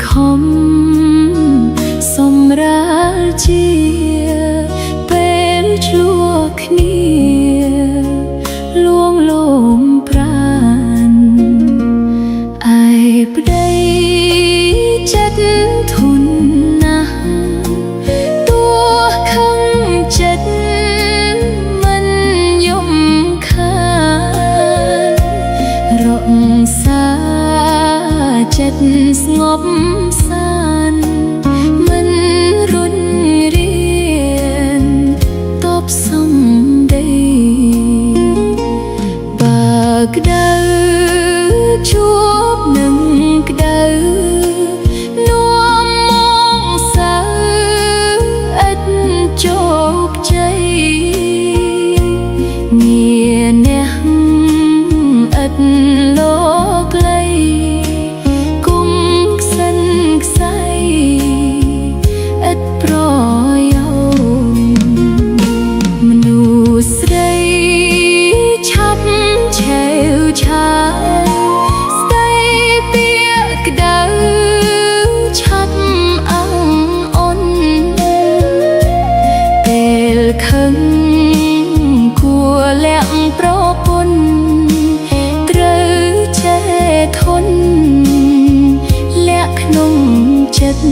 ខំសម្រាលជាពេលជួគ្នាលួងលោមប្រាណឯប្តីចិត្តធន់ណាស់តួខឹងចិត្តមិនយំខានរក្សាចិត្តស្ងប់សានមិនរុញរៀនតបសំដីបើក្ដៅជួបនឹងក្ដៅនាំមកសៅឥតជោគជ័យងារអ្នកឥតលោកលៃគុំខ្សិនខ្សៃឥតប្រយោជន៍មនុស្សស្រីឆាប់ឆេវឆាវស្ដីពាក្យក្ដៅឆាប់អង្អន់ពេលខឹងគួរលាក់ប្រពន្ធត្រូវចេះធន់លាក់ក្នុងចិត្ត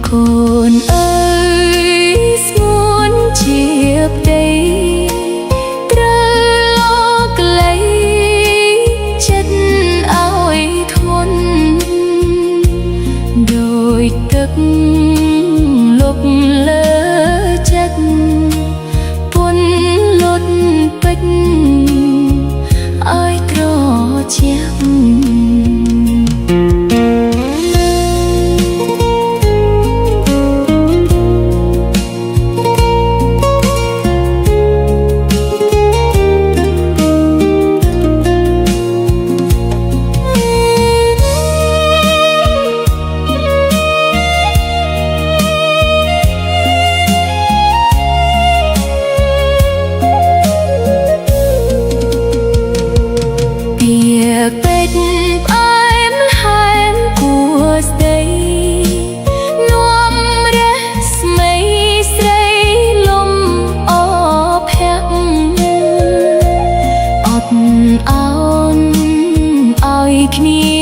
កូនអើយស្ងួនជាប្តីត្រូវលោកលៃចិត្តឲ្យធន់ដោយទឹកលុកលើចិត្តពន់លត់ពេជ្រឲ្យត្រជាក់ពេជ្រផ្អែមហែមគួរស្ដីនាំរស្មីស្រីលំអភ័ក្រអត់អោនឲ្យគ្នា